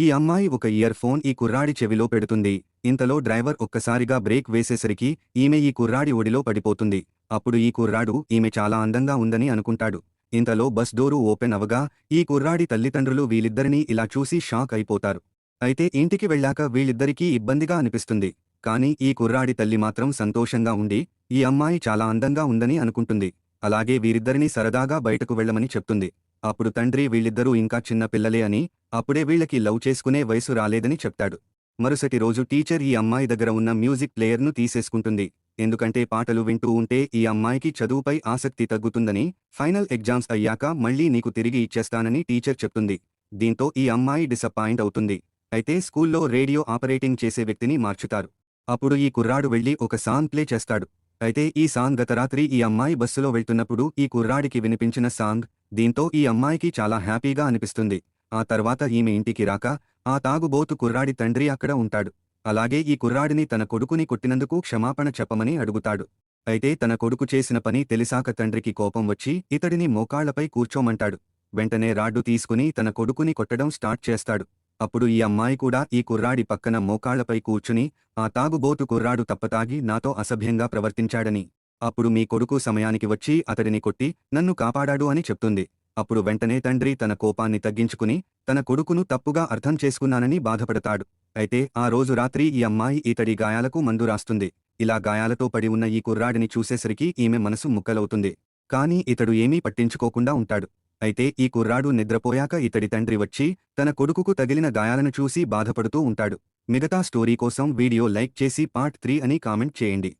ఈ అమ్మాయి ఒక ఇయర్ ఫోన్ ఈ కుర్రాడి చెవిలో పెడుతుంది. ఇంతలో డ్రైవర్ ఒక్కసారిగా బ్రేక్ వేసేసరికి ఈమె ఈ కుర్రాడి ఒడిలో పడిపోతుంది. అప్పుడు ఈ కుర్రాడు ఈమె చాలా అందంగా ఉందని అనుకుంటాడు. ఇంతలో బస్ డోరు ఓపెన్ అవగా ఈ కుర్రాడి తల్లిదండ్రులు వీళ్ళిద్దరినీ ఇలా చూసి షాక్ అయిపోతారు. అయితే ఇంటికి వెళ్ళాక వీళ్ళిద్దరికీ ఇబ్బందిగా అనిపిస్తుంది. కానీ ఈ కుర్రాడి తల్లి మాత్రం సంతోషంగా ఉండి ఈ అమ్మాయి చాలా అందంగా ఉందని అనుకుంటుంది. అలాగే వీరిద్దరినీ సరదాగా బయటకు వెళ్ళమని చెప్తుంది. అప్పుడు తండ్రి వీళ్ళిద్దరూ ఇంకా చిన్న పిల్లలే అని, అప్పుడే వీళ్ళకి లవ్ చేసుకునే వయసు రాలేదని చెప్తాడు. మరుసటి రోజు టీచర్ ఈ అమ్మాయి దగ్గర ఉన్న మ్యూజిక్ ప్లేయర్ను తీసేసుకుంటుంది. ఎందుకంటే పాటలు వింటూ ఉంటే ఈ అమ్మాయికి చదువుపై ఆసక్తి తగ్గుతుందని, ఫైనల్ ఎగ్జామ్స్ అయ్యాక మళ్లీ నీకు తిరిగి ఇచ్చేస్తానని టీచర్ చెప్తుంది. దీంతో ఈ అమ్మాయి డిసప్పాయింట్ అవుతుంది. అయితే స్కూల్లో రేడియో ఆపరేటింగ్ చేసే వ్యక్తిని మార్చుతారు. అప్పుడు ఈ కుర్రాడు వెళ్లి ఒక సాంగ్ ప్లే చేస్తాడు. అయితే ఈ సాంగ్ గత రాత్రి ఈ అమ్మాయి బస్సులో వెళ్తున్నప్పుడు ఈ కుర్రాడికి వినిపించిన సాంగ్. దీంతో ఈ అమ్మాయికి చాలా హ్యాపీగా అనిపిస్తుంది. ఆ తర్వాత ఈమె ఇంటికి రాక ఆ తాగుబోతు కుర్రాడి తండ్రి అక్కడ ఉంటాడు. అలాగే ఈ కుర్రాడిని తన కొడుకుని కొట్టినందుకు క్షమాపణ చెప్పమని అడుగుతాడు. అయితే తన కొడుకు చేసిన పని తెలిసాక తండ్రికి కోపం వచ్చి ఇతడిని మోకాళ్లపై కూర్చోమంటాడు. వెంటనే రాడ్డు తీసుకుని తన కొడుకుని కొట్టడం స్టార్ట్ చేస్తాడు. అప్పుడు ఈ అమ్మాయి కూడా ఈ కుర్రాడి పక్కన మోకాళ్లపై కూర్చుని ఆ తాగుబోతు కుర్రాడు తప్పతాగి నాతో అసభ్యంగా ప్రవర్తించాడని, అప్పుడు మీ కొడుకు సమయానికి వచ్చి అతడిని కొట్టి నన్ను కాపాడాడు అని చెప్తుంది. అప్పుడు వెంటనే తండ్రి తన కోపాన్ని తగ్గించుకుని తన కొడుకును తప్పుగా అర్థం చేసుకున్నానని బాధపడతాడు. అయితే ఆ రోజు రాత్రి ఈ అమ్మాయి ఇతడి గాయాలకు మందు రాస్తుంది. ఇలా గాయాలతో పడి ఉన్న ఈ కుర్రాడిని చూసేసరికి ఈమె మనసు ముక్కలవుతుంది. కానీ ఇతడు ఏమీ పట్టించుకోకుండా ఉంటాడు. అయితే ఈ కుర్రాడు నిద్రపోయాక ఇతడి తండ్రి వచ్చి తన కొడుకుకు తగిలిన గాయాలను చూసి బాధపడుతూ ఉంటాడు. మిగతా స్టోరీ కోసం వీడియో లైక్ చేసి పార్ట్ 3 అని కామెంట్ చేయండి.